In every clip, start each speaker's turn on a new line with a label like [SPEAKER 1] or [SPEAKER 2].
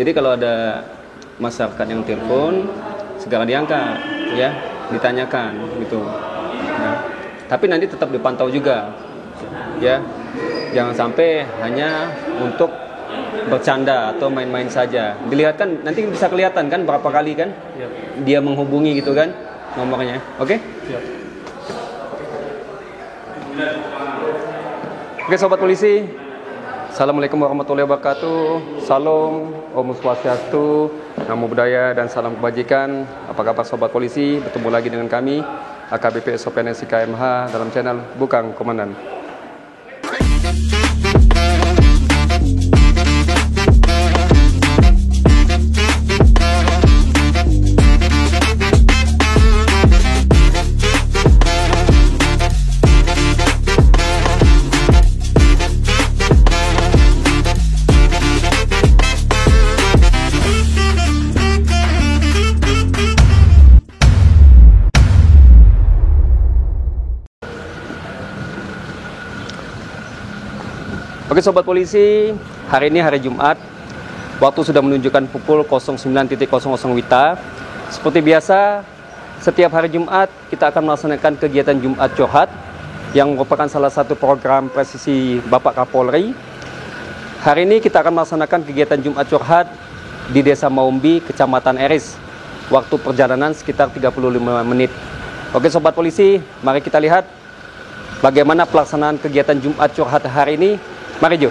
[SPEAKER 1] Jadi kalau ada masyarakat yang telepon, segera diangkat, ya, ditanyakan gitu. Ya. Tapi nanti tetap dipantau juga, ya. Jangan sampai hanya untuk bercanda atau main-main saja. Dilihat kan, nanti bisa kelihatan kan berapa kali kan dia menghubungi gitu kan nomornya. Oke? Oke sobat polisi, Assalamualaikum warahmatullahi wabarakatuh. Salam, Om Swastiastu, Namo Buddhaya, dan salam kebajikan. Apa kabar sobat polisi? Bertemu lagi dengan kami AKBP SOPN SIK MH dalam channel Bukang Komandan. Oke sobat polisi, hari ini hari Jumat, waktu sudah menunjukkan pukul 09.00 WITA. Seperti biasa, setiap hari Jumat kita akan melaksanakan kegiatan Jumat Curhat yang merupakan salah satu program presisi Bapak Kapolri. Hari ini kita akan melaksanakan kegiatan Jumat Curhat di Desa Maumbi, Kecamatan Eris. Waktu perjalanan sekitar 35 menit. Oke sobat polisi, mari kita lihat bagaimana pelaksanaan kegiatan Jumat Curhat hari ini. Mari Jo.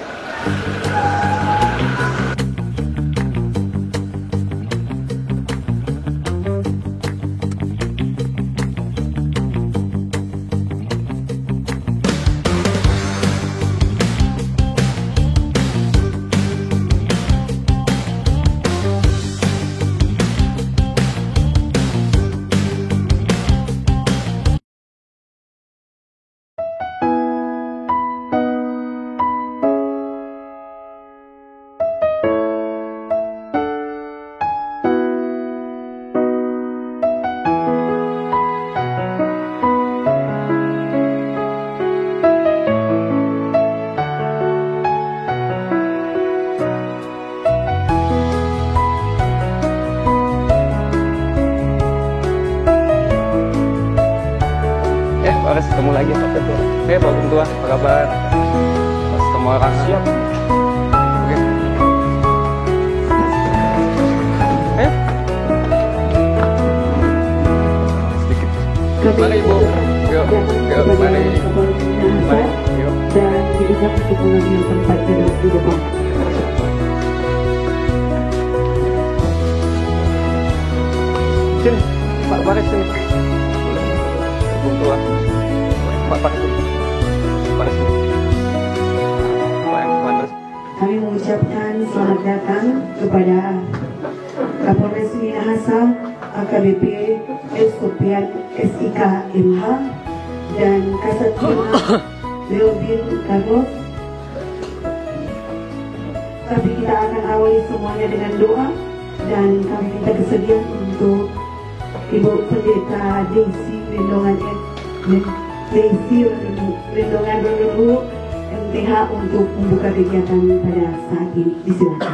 [SPEAKER 1] Harus ketemu lagi Pak Ketua. Pak Ketua, apa kabar? Semua orang siap. Oke. Sedikit. Mari Ibu. Yuk, mari. Mari. Yuk.
[SPEAKER 2] Dan diucap untuk mengambil tempat duduk di depan.
[SPEAKER 1] Sini, Pak Baris sini. Bung Tua. Pak
[SPEAKER 2] Kami mengucapkan selamat datang kepada Kapolres Minahasa AKBP Sopian SIK MH dan Kasat Leobin Carlos. Tapi kita akan awali semuanya dengan doa dan kami minta kesediaan untuk Ibu Pendeta Desi Lindungan Berleluhur MTH untuk membuka kegiatan pada saat ini. Disilakan.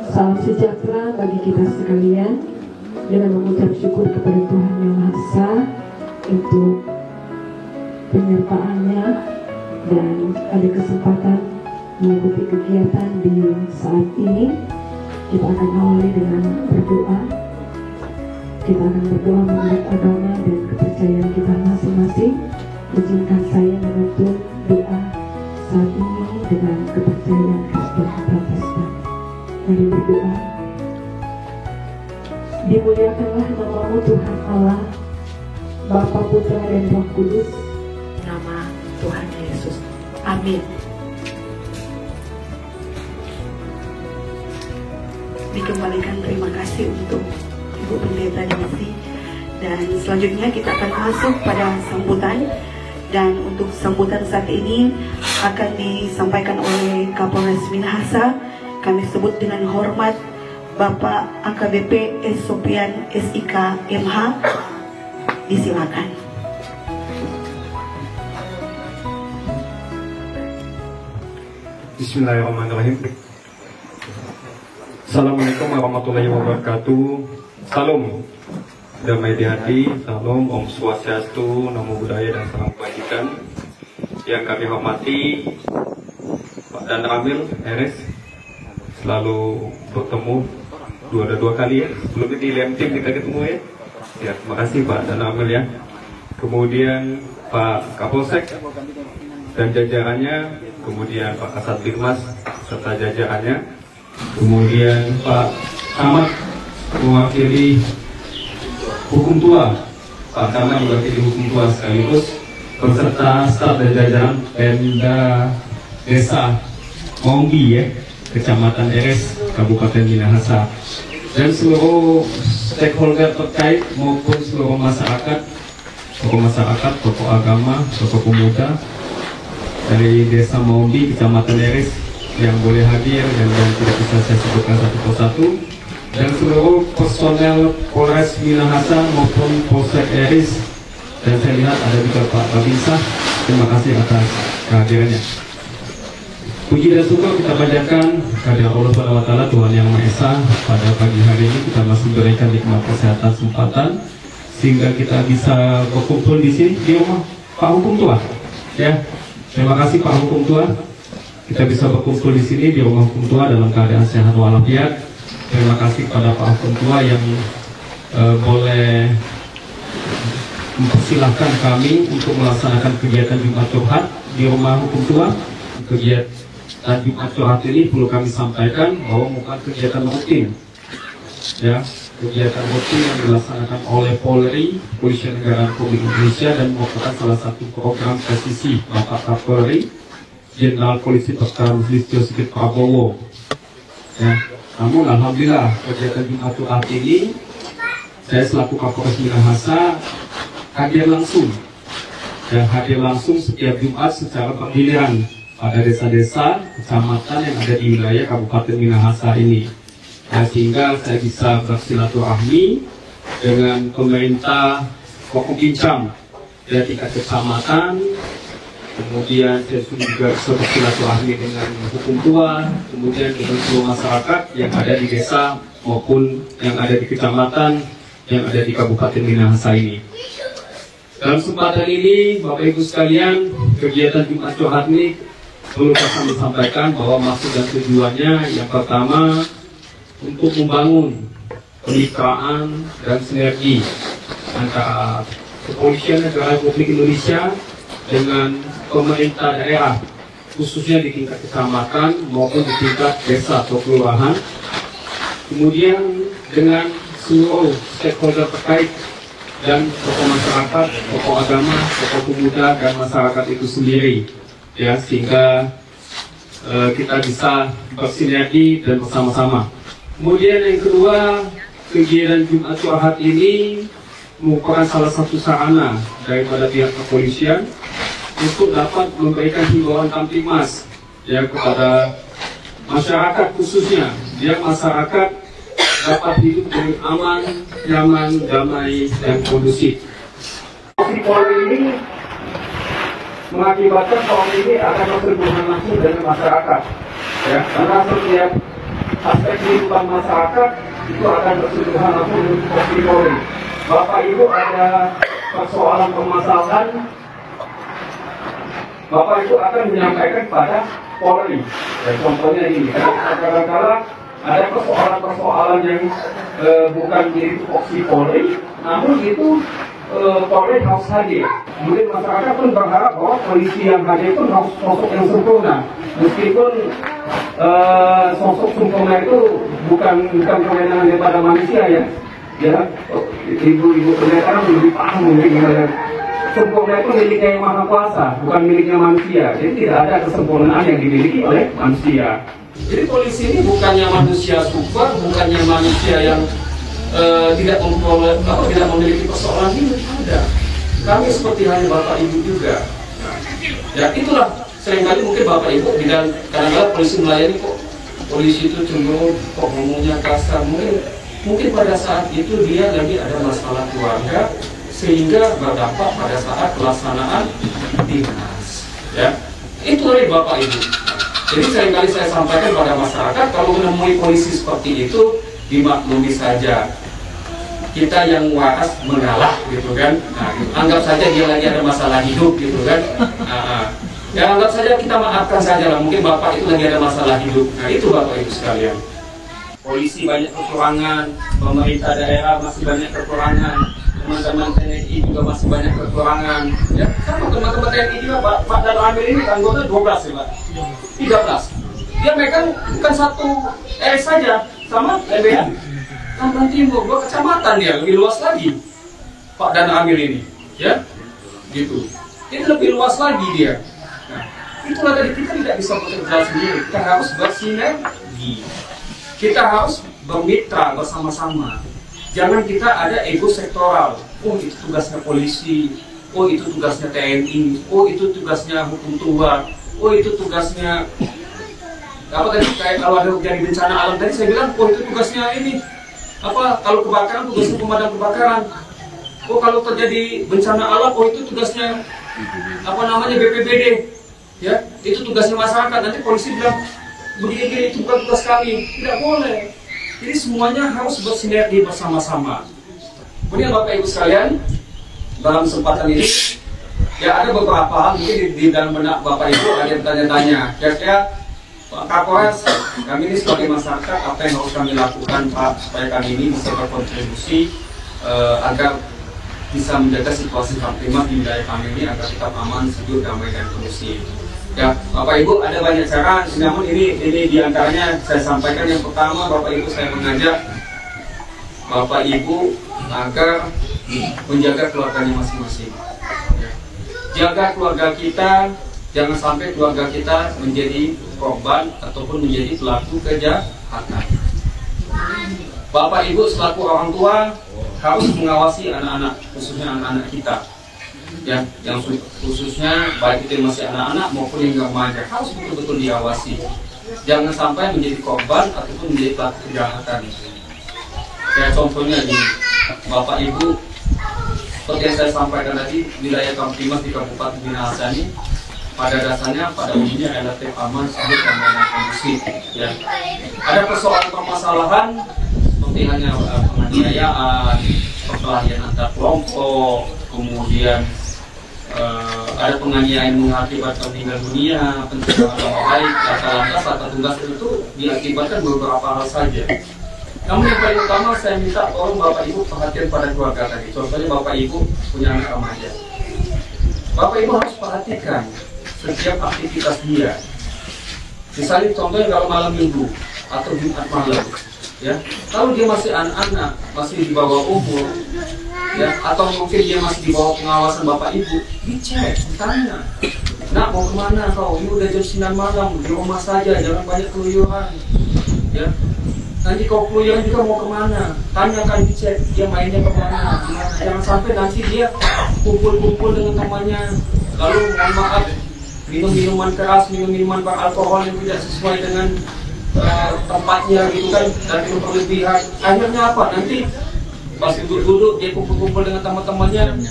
[SPEAKER 2] Salam sejahtera bagi kita sekalian, dengan mengucap syukur kepada Tuhan Yang Maha Esa untuk penyertaannya dan ada kesempatan mengikuti kegiatan di saat ini. Kita akan awali dengan berdoa. Kita akan berdoa menurut agama dan kepercayaan kita masing-masing. Izinkan saya menuntut doa saat ini dengan kepercayaan Kristen Protestan. Mari berdoa. Dimuliakanlah nama-Mu Tuhan Allah, Bapa, Putra, dan Roh Kudus. Nama Tuhan Yesus. Amin. Dikembalikan terima kasih untuk Ibu Pendeta Desi. Dan selanjutnya kita akan masuk pada sambutan. Dan untuk sambutan saat ini akan disampaikan oleh Kapolres Minahasa. Kami sebut dengan hormat Bapak AKBP Sopian SIK MH. Disilakan.
[SPEAKER 3] Bismillahirrahmanirrahim. Assalamualaikum warahmatullahi wabarakatuh. Salam damai di hati, salam Om Swastiastu, Namo Buddhaya dan salam kebajikan. Yang kami hormati Pak Dan Ramil RS, selalu bertemu dua kali ya. Sebelumnya di Lemtim kita ketemu ya. Ya, terima kasih Pak Dan Ramil ya. Kemudian Pak Kapolsek dan jajarannya, kemudian Pak Kasat Birmas serta jajarannya, kemudian Pak Camat mewakili hukum tua, Pak Camat mewakili hukum tua sekaligus beserta staf dan jajaran Pemda Desa Maumbi ya, Kecamatan Eres, Kabupaten Minahasa, dan seluruh stakeholder terkait maupun seluruh masyarakat, tokoh agama, tokoh pemuda dari Desa Maumbi, Kecamatan Eres yang boleh hadir dan tidak bisa saya sebutkan satu persatu, dan seluruh personel Polres Minahasa maupun Polsek Eres, dan saya lihat ada juga Pak Babinsa. Terima kasih atas kehadirannya. Puji dan syukur kita panjatkan kepada Allah SWT, Tuhan Yang Maha Esa. Pada pagi hari ini kita masih diberikan nikmat kesehatan, kesempatan sehingga kita bisa berkumpul di sini di rumah Pak Hukum Tua. Ya, terima kasih Pak Hukum Tua. Kita bisa berkumpul di sini di rumah Hukum Tua dalam keadaan sehat walafiat. Terima kasih kepada Pak Hukum Tua yang boleh mempersilahkan kami untuk melaksanakan kegiatan Jumat Curhat di rumah Hukum Tua. Kegiatan Jumat Curhat ini perlu kami sampaikan bahwa bukan kegiatan rutin, ya, kegiatan rutin yang dilaksanakan oleh Polri, Kepolisian Negara Republik Indonesia, dan merupakan salah satu program presisi Bapak Kapolri Jenderal Polisi Dr. Listio Sigit Prabowo. Ya, namun alhamdulillah kegiatan Jumat Curhat ini saya selaku Kapolres Minahasa hadir langsung, dan hadir langsung setiap Jumat secara bergiliran pada desa-desa, kecamatan yang ada di wilayah Kabupaten Minahasa ini. Nah, sehingga saya bisa bersilaturahmi dengan pemerintah Pokok Bincang dari tingkat kecamatan, kemudian saya juga bisa bersilaturahmi dengan Hukum Tua, kemudian dengan seluruh masyarakat yang ada di desa maupun yang ada di kecamatan yang ada di Kabupaten Minahasa ini. Dalam kesempatan ini, Bapak Ibu sekalian, kegiatan Jumat Curhat ini perlu kami sampaikan bahwa maksud dan tujuannya yang pertama untuk membangun kemitraan dan sinergi antara Kepolisian Negara Republik Indonesia dengan pemerintah daerah, khususnya di tingkat kecamatan maupun di tingkat desa atau kelurahan, kemudian dengan seluruh stakeholder terkait dan tokoh masyarakat, tokoh agama, tokoh pemuda, dan masyarakat itu sendiri, ya, sehingga kita bisa bersinergi dan bersama-sama. Kemudian yang kedua, kegiatan Jumat Curhat ini merupakan salah satu sarana daripada pihak kepolisian untuk dapat memberikan himbauan kamtibmas, ya, kepada masyarakat, khususnya biar masyarakat dapat hidup dengan aman, nyaman, damai, dan kondusif. Polri ini mengakibatkan Polri ini akan berhubungan langsung dengan masyarakat, ya, karena setiap aspek kehidupan masyarakat itu akan bersentuhan langsung dengan Polri. Bapak Ibu ada persoalan permasalahan, Bapak Ibu akan menyampaikan kepada Polri. Ya, contohnya ini, kadang-kadang ada persoalan-persoalan yang bukan jadi tupoksi Polri, namun itu Polri harus hadir. Kemudian masyarakat pun berharap bahwa polisi yang hadir pun harus sosok yang sempurna, meskipun sosok sempurna itu bukan kewenangan daripada manusia, ya. Ya, ibu-ibu pendeta lebih paham mungkin sempurna itu miliknya yang maha kuasa, bukan miliknya manusia. Jadi tidak ada kesempurnaan yang dimiliki oleh manusia. Jadi polisi ini bukannya manusia super, bukannya manusia yang tidak memiliki persoalan ini, ada. Kami seperti halnya Bapak Ibu juga. Ya, itulah seringkali mungkin Bapak Ibu dan kadang-kadang polisi melayani kok polisi itu cenderung kok ngomongnya kasar. Mungkin pada saat itu dia lagi ada masalah keluarga sehingga berdampak pada saat pelaksanaan dinas. Ya, itu dari Bapak Ibu. Jadi seringkali saya sampaikan pada masyarakat, kalau menemui polisi seperti itu, dimaklumi saja. Kita yang waras mengalah gitu kan. Nah, anggap saja dia lagi ada masalah hidup gitu kan. Ya anggap saja kita maafkan saja lah. Mungkin bapak itu lagi ada masalah hidup. Nah itu bapak ibu sekalian. Polisi banyak kekurangan, pemerintah daerah masih banyak kekurangan, teman-teman TNI juga masih banyak kekurangan. Ya, sama teman-teman TNI juga, Pak dan Amir ini anggota 12 ya Pak, 13. Dia megang bukan satu RS saja, sama LBH. Kalimantan Timur, 2 kecamatan dia, lebih luas lagi. Pak dan Amir ini, ya, gitu. Ini lebih luas lagi dia. Nah, itulah tadi kita tidak bisa bekerja sendiri, kita harus bersinergi. Kita harus bermitra bersama-sama. Jangan kita ada ego sektoral. Oh itu tugasnya polisi, oh itu tugasnya TNI, oh itu tugasnya hukum tua, oh itu tugasnya apa tadi kayak kalau ada terjadi bencana alam tadi saya bilang, oh itu tugasnya ini apa kalau kebakaran tugasnya pemadam kebakaran. Oh kalau terjadi bencana alam, oh itu tugasnya apa namanya BPBD, ya itu tugasnya masyarakat. Nanti polisi bilang begini itu bukan tugas kami, tidak boleh. Jadi semuanya harus bersinergi bersama-sama. Kemudian Bapak Ibu sekalian, dalam kesempatan ini ya ada beberapa hal mungkin di dalam benak Bapak Ibu ada yang tanya-tanya. Kira-kira Pak Kapolres, kami ini sebagai masyarakat apa yang harus kami lakukan Pak supaya kami ini bisa berkontribusi agar bisa menjaga situasi kamtipmas di wilayah kami ini agar tetap aman, sejuk, damai dan kondusif. Ya, Bapak Ibu ada banyak cara, namun ini diantaranya saya sampaikan. Yang pertama, Bapak Ibu saya mengajak Bapak Ibu agar menjaga keluarganya masing-masing. Ya. Jaga keluarga kita, jangan sampai keluarga kita menjadi korban ataupun menjadi pelaku kejahatan. Bapak Ibu selaku orang tua harus mengawasi anak-anak, khususnya anak-anak kita. Ya, yang khususnya baik itu yang masih anak-anak maupun yang remaja harus betul-betul diawasi. Jangan sampai menjadi korban ataupun menjadi pelaku kejahatan. Kayak contohnya di Bapak Ibu, seperti yang saya sampaikan tadi, wilayah Kamtipmas di Kabupaten Minahasa ini pada dasarnya pada umumnya relatif aman, sejuk, damai dan kondusif. Ya. Ada permasalahan seperti hanya penganiayaan, perkelahian antar kelompok, kemudian ada penganiayaan mengakibatkan meninggal dunia, pencemaran nama baik, kata lantas, kata tugas itu diakibatkan beberapa hal saja. Namun yang paling utama saya minta tolong Bapak Ibu perhatian pada keluarga tadi. Contohnya Bapak Ibu punya anak remaja. Bapak Ibu harus perhatikan setiap aktivitas dia. Misalnya contohnya kalau malam minggu atau Jumat malam, ya, kalau dia masih anak-anak, masih di bawah umur, ya, atau mungkin dia masih di bawah pengawasan Bapak Ibu, dicek, ditanya, nak mau kemana kau? Ini udah jam 9 malam, di rumah saja, jangan banyak keluyuran, ya. Nanti kau keluyuran juga mau kemana? Tanyakan, dicek, dia mainnya kemana? Jangan sampai nanti dia kumpul-kumpul dengan temannya, lalu mohon maaf minum minuman keras, minum minuman beralkohol yang tidak sesuai dengan tempatnya gitu kan, dan itu berlebihan. Akhirnya apa? Nanti pas duduk-duduk dia kumpul-kumpul dengan teman-temannya,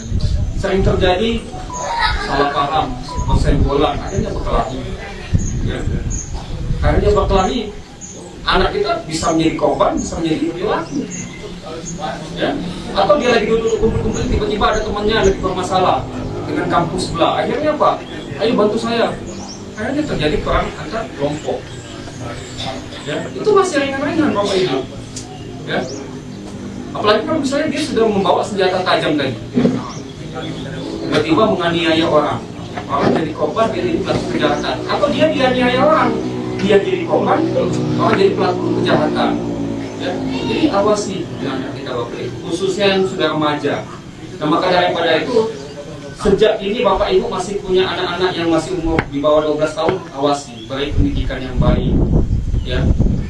[SPEAKER 3] sering terjadi salah paham, persenggolan, akhirnya berkelahi. Ya. Akhirnya berkelahi, anak kita bisa menjadi korban, bisa menjadi pelaku. Ya. Atau dia lagi duduk kumpul-kumpul, tiba-tiba ada temannya lagi bermasalah dengan kampus sebelah. Akhirnya apa? Ayo bantu saya. Akhirnya terjadi perang antar kelompok. Ya. Itu masih ringan-ringan Bapak Ibu. Ya. Apalagi kalau misalnya dia sudah membawa senjata tajam tadi, tiba-tiba menganiaya orang jadi korban, dia jadi pelaku kejahatan. Atau dia dianiaya orang, dia jadi korban, orang jadi pelaku kejahatan. Ya. Jadi awasi anak kita Bapak Ibu, khususnya yang sudah remaja. Nah maka daripada itu, sejak ini Bapak Ibu masih punya anak-anak yang masih umur di bawah 12 tahun, awasi, beri pendidikan yang baik, ya,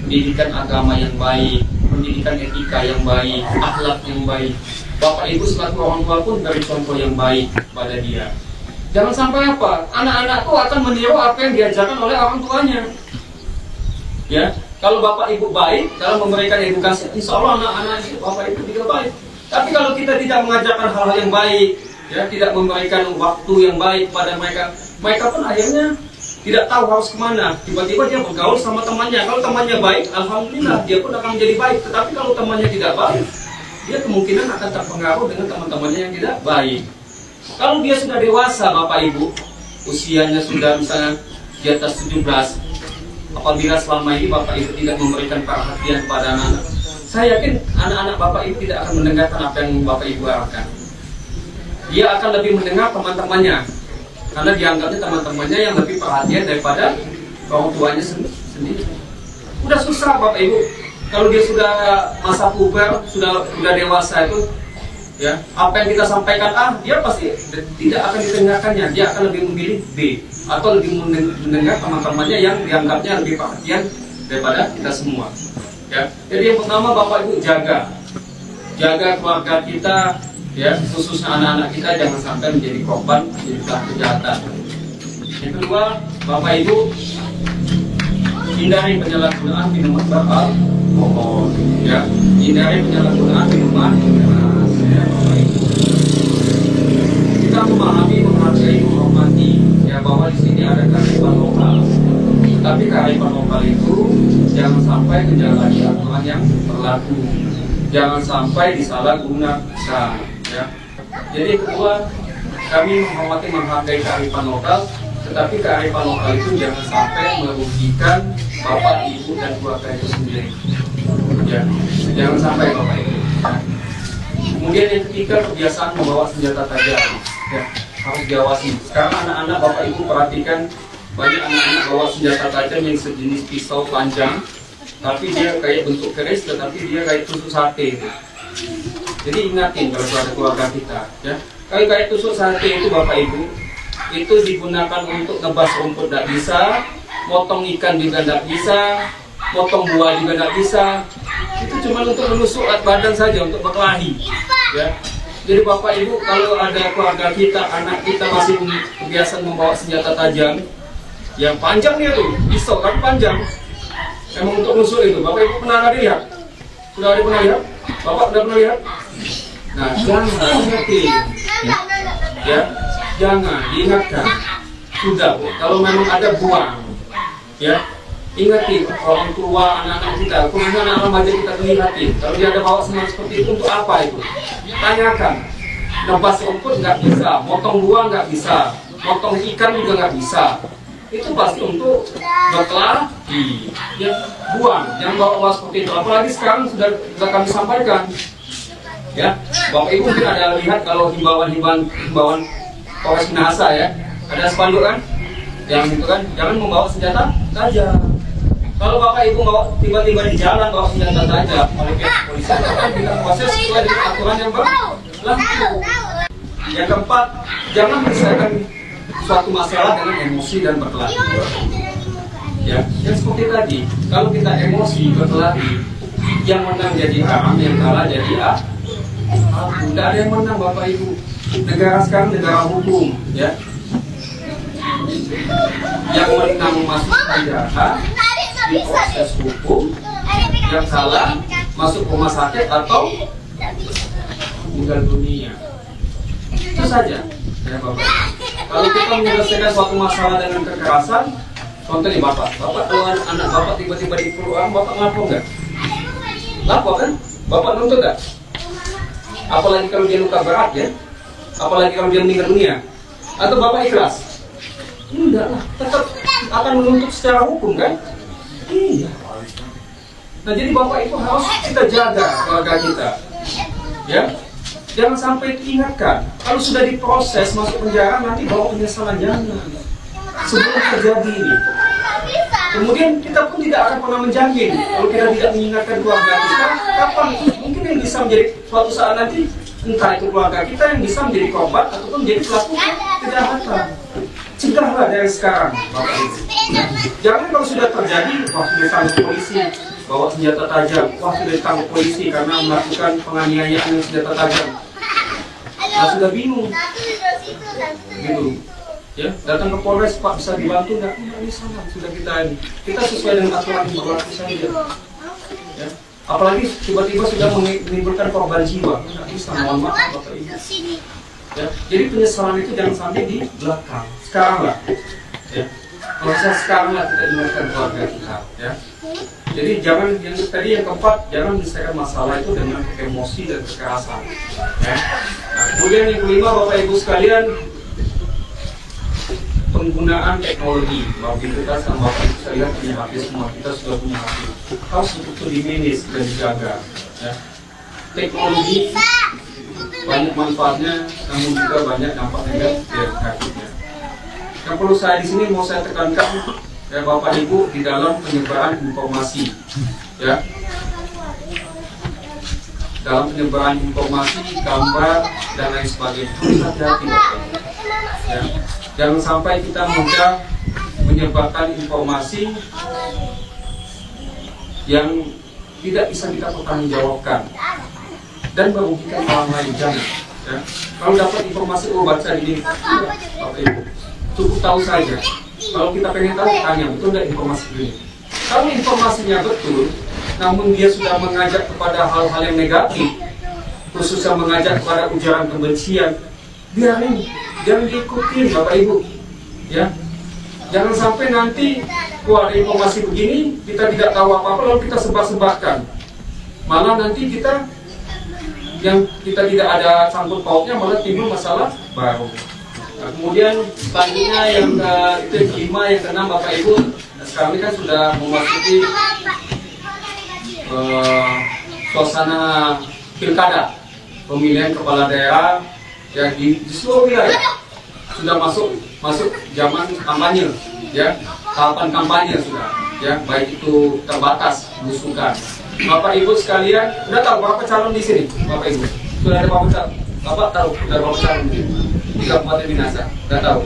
[SPEAKER 3] pendidikan agama yang baik, pendidikan etika yang baik, akhlak yang baik. Bapak Ibu selaku orang tua pun dari contoh yang baik pada dia. Jangan sampai apa? Anak-anak itu akan meniru apa yang diajarkan oleh orang tuanya. Ya, kalau Bapak Ibu baik dalam memberikan edukasi, insya Allah anak-anak itu Bapak Ibu juga baik. Tapi kalau kita tidak mengajarkan hal-hal yang baik, ya, tidak memberikan waktu yang baik pada mereka, mereka pun akhirnya
[SPEAKER 1] tidak tahu harus kemana. Tiba-tiba dia bergaul sama temannya. Kalau temannya baik, alhamdulillah dia pun akan menjadi baik. Tetapi kalau temannya tidak baik, dia kemungkinan akan terpengaruh dengan teman-temannya yang tidak baik. Kalau dia sudah dewasa, Bapak Ibu, usianya sudah misalnya di atas 17, apabila selama ini Bapak Ibu tidak memberikan perhatian pada anak-anak, saya yakin anak-anak Bapak Ibu tidak akan mendengarkan apa yang Bapak Ibu harapkan. Dia akan lebih mendengar teman-temannya, karena dianggapnya teman-temannya yang lebih perhatian daripada orang tuanya sendiri. Udah susah Bapak Ibu, kalau dia sudah masa puber, sudah dewasa itu, ya apa yang kita sampaikan A, dia pasti tidak akan didengarkannya. Dia akan lebih memilih B, atau lebih mendengar teman-temannya yang dianggapnya lebih perhatian daripada kita semua. Ya, jadi yang pertama Bapak Ibu jaga keluarga kita, ya khususnya anak-anak kita jangan sampai menjadi korban menjadi pelaku kejahatan. Yang kedua, Bapak Ibu hindari penyalahgunaan minuman beralkohol, ya hindari penyalahgunaan minuman keras, ya Bapak Ibu. Kita memahami, menghargai, menghormati, ya bahwa di sini ada kearifan lokal. Tapi kearifan lokal itu jangan sampai menjalani aturan yang berlaku, jangan sampai disalahgunakan. Ya. Jadi kedua, kami menghormati, menghargai kearifan lokal, tetapi kearifan lokal itu jangan sampai merugikan Bapak, Ibu, dan keluarga itu sendiri. Ya. Jangan sampai Bapak Ibu. Kemudian yang ketiga, kebiasaan membawa senjata tajam. Ya. Harus diawasi. Sekarang anak-anak Bapak Ibu perhatikan, banyak anak-anak bawa senjata tajam yang sejenis pisau panjang, tapi dia kayak bentuk keris, tetapi dia kayak tusuk sate. Jadi ingatin kalau ada keluarga kita, ya. Kalau kayak tusuk sate itu Bapak Ibu, itu digunakan untuk ngebas rumput tidak bisa, motong ikan juga tidak bisa, motong buah juga tidak bisa. Itu cuma untuk menusuk badan saja, untuk berkelahi, ya. Jadi Bapak Ibu, kalau ada keluarga kita, anak kita masih kebiasaan membawa senjata tajam, yang panjang dia tuh, pisau kan panjang, emang untuk nusuk itu. Bapak Ibu pernah lihat? Sudah ada pernah lihat? Bapak sudah pernah lihat? Nah, jangan ingatin, ya, jangan diingatkan. Sudah, kalau memang ada buang, ya, ingatin orang tua, anak-anak kita, khususnya anak remaja kita tuh ingatin. Kalau dia ada bawa senjata seperti itu untuk apa itu? Tanyakan. Nebas rumput nggak bisa, motong buah nggak bisa, motong ikan juga nggak bisa. Itu pasti untuk berkelahi, ya buang, jangan bawa seperti itu. Apalagi sekarang sudah kami sampaikan, ya Bapak Ibu mungkin ada lihat kalau himbauan Polres Minahasa, ya ada spanduk kan, yang itu kan jangan membawa senjata tajam. Kalau Bapak Ibu bawa tiba-tiba di jalan bawa senjata tajam, oleh pihak polisi akan kita proses sesuai dengan aturan yang berlaku. Yang keempat, jangan menyelesaikan suatu masalah dengan emosi dan berkelahi. Ya, yang seperti tadi, kalau kita emosi berkelahi, yang menang jadi A, yang kalah jadi A. Tidak ada yang menang Bapak Ibu. Negara sekarang negara hukum, ya. Yang menang masuk penjara, diproses hukum, yang salah masuk rumah sakit atau meninggal dunia. Itu saja, ya Bapak. Kalau kita menyelesaikan suatu masalah dengan kekerasan, contohnya Bapak kalau anak Bapak tiba-tiba dipukul, Bapak lapor nggak? Lapor kan? Bapak nuntut nggak? Apalagi kalau dia luka berat, ya? Apalagi kalau dia meninggal dunia? Atau Bapak ikhlas? Enggak lah, tetap akan menuntut secara hukum kan? Iya. Nah jadi Bapak Ibu harus kita jaga keluarga kita, ya. Jangan sampai diingatkan. Kalau sudah diproses masuk penjara nanti bawa penyesalan, jangan. Sebelum terjadi ini. Kemudian kita pun tidak akan pernah menjamin kalau kita tidak mengingatkan keluarga kita, kapan mungkin yang bisa menjadi suatu saat nanti, entah itu keluarga kita yang bisa menjadi korban ataupun menjadi pelaku kejahatan. Cegahlah dari sekarang, Bapak Ibu. Jangan kalau sudah terjadi, wah sudah ditangkap polisi bawa senjata tajam, wah sudah ditangkap polisi karena melakukan penganiayaan dengan senjata tajam. Nah sudah bingung, gitu. Ya, datang ke Polres, Pak bisa dibantu nggak? Nggak bisa, sudah kita sesuai dengan aturan yang berlaku saja. Ya. Apalagi tiba-tiba sudah menimbulkan korban jiwa, nggak bisa, mohon maaf Bapak Ibu. Ya. Jadi penyesalan itu jangan sampai di belakang, sekarang lah. Ya.
[SPEAKER 3] Kalau saya sekarang lah kita ingatkan keluarga kita, ya. Jadi jangan yang tadi yang keempat, jangan menyelesaikan masalah itu dengan emosi dan kekerasan, ya. Nah, kemudian yang kelima, Bapak Ibu sekalian, penggunaan teknologi. Bapak Ibu kita sama Bapak Ibu sekalian punya HP semua, kita sudah punya HP. Harus betul dimanage dan dijaga, ya. Teknologi banyak manfaatnya, namun juga banyak dampak negatifnya. Yang perlu saya di sini mau saya tekankan, ya Bapak Ibu, di dalam penyebaran informasi, ya, dalam penyebaran informasi, gambar dan lain sebagainya, harus hati-hati, Bapak Ibu. Ya. Jangan sampai kita mudah menyebarkan informasi yang tidak bisa kita pertanggungjawabkan dan merugikan orang lain. Jangan, ya. Kalau dapat informasi, oh baca ini, Bapak Ibu, cukup tahu saja. Kalau kita pengen tahu, tanya betul nggak informasi ini. Kalau informasinya betul, namun dia sudah mengajak kepada hal-hal yang negatif, khususnya mengajak kepada ujaran kebencian, biarin, jangan diikutin, Bapak Ibu, ya. Jangan sampai nanti ada informasi begini, kita tidak tahu apa-apa lalu kita sebar-sebarkan. Malah nanti kita yang kita tidak ada sangkut pautnya malah timbul masalah baru. Nah, kemudian selanjutnya yang kelima, yang keenam, Bapak Ibu, sekarang ini kan sudah memasuki suasana pilkada, pemilihan kepala daerah yang di seluruh wilayah sudah masuk zaman kampanye, ya, tahapan kampanye sudah, ya, baik itu terbatas, belusukan. Bapak Ibu sekalian, sudah tahu berapa calon di sini, Bapak Ibu? Sudah ada berapa calon? Bapak tahu sudah berapa calon di sini? Di Kabupaten Minahasa, sudah tahu?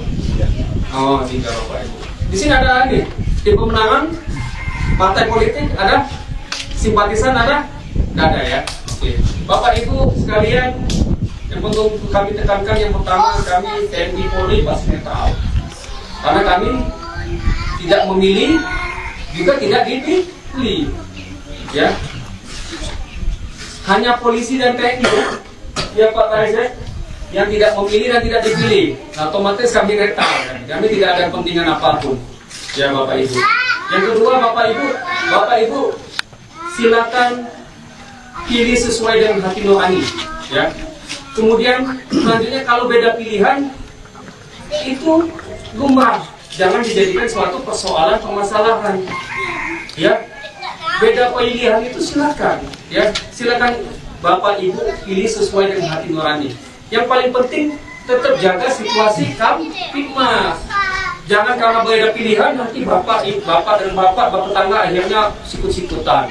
[SPEAKER 3] Oh, 3, Bapak Ibu. Di sini ada ini, tim pemenangan, partai politik ada, simpatisan ada, nggak ada, ya. Oke. Bapak Ibu sekalian, yang perlu kami tekankan, yang pertama, kami TNI Polri pasti netral, karena kami tidak memilih, juga tidak dipilih, ya. Hanya polisi dan TNI, ya Pak Taizek, yang tidak memilih dan tidak dipilih. Nah, otomatis kami netral, kami tidak ada kepentingan apapun, ya Bapak Ibu. Yang kedua, Bapak Ibu silakan pilih sesuai dengan hati nurani, ya. Kemudian selanjutnya kalau beda pilihan itu lumrah, jangan dijadikan suatu persoalan permasalahan, ya. Beda pilihan itu silakan, ya, silakan Bapak Ibu pilih sesuai dengan hati nurani. Yang paling penting tetap jaga situasi Kamtipmas. Jangan karena beda pilihan nanti bapak dan bapak bertetangga akhirnya sikut-sikutan,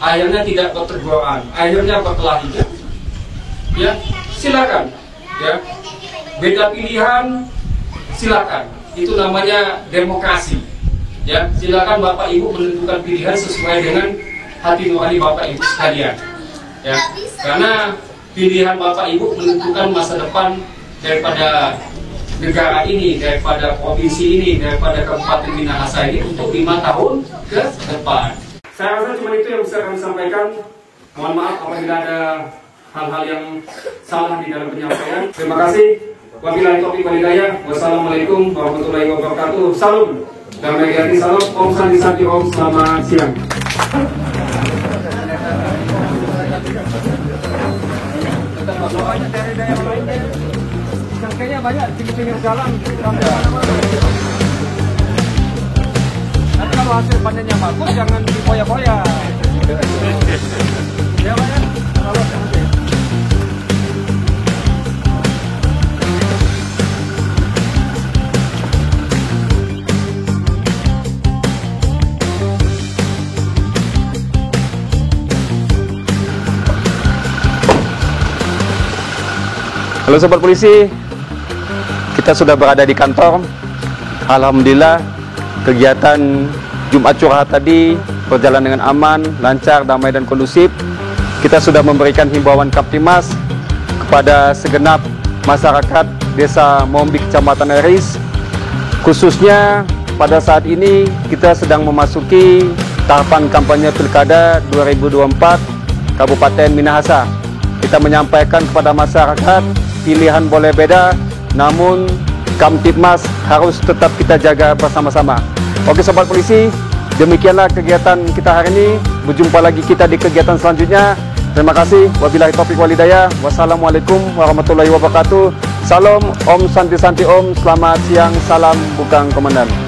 [SPEAKER 3] akhirnya tidak berteguran, akhirnya berkelahi. Ya, silakan, ya, beda pilihan silakan, itu namanya demokrasi, ya. Silakan Bapak Ibu menentukan pilihan sesuai dengan hati nurani Bapak Ibu sekalian, ya, karena pilihan Bapak Ibu menentukan masa depan daripada negara ini, daripada provinsi ini, daripada Kabupaten Minahasa ini untuk 5 tahun ke depan. Saya rasa cuma itu yang bisa kami sampaikan. Mohon maaf apabila ada hal-hal yang salah di dalam penyampaian. Terima kasih. Wabillahi taufiq wal hidayah. Wassalamualaikum warahmatullahi wabarakatuh. Salam damai hati, salam Om Santi Santi Om. Selamat siang.
[SPEAKER 4] Kayaknya banyak di pinggir jalan. Nanti kalau hasil panennya bagus, jangan dipoya-poya. Ya Pak ya, kalau nanti.
[SPEAKER 1] Halo Sobat Polisi, kita sudah berada di kantor. Alhamdulillah kegiatan Jumat Curhat tadi berjalan dengan aman, lancar, damai dan kondusif. Kita sudah memberikan himbauan Kamtipmas kepada segenap masyarakat Desa Mombi, Kecamatan Eris. Khususnya pada saat ini kita sedang memasuki tahapan kampanye Pilkada 2024 Kabupaten Minahasa. Kita menyampaikan kepada masyarakat, pilihan boleh beda, namun Kamtibmas harus tetap kita jaga bersama-sama. Oke sobat polisi, demikianlah kegiatan kita hari ini. Berjumpa lagi kita di kegiatan selanjutnya. Terima kasih. Wabillahi taufiq wal hidayah. Wassalamualaikum warahmatullahi wabarakatuh. Salam, Om Santi Santi Om. Selamat siang. Salam Bukang Komandan.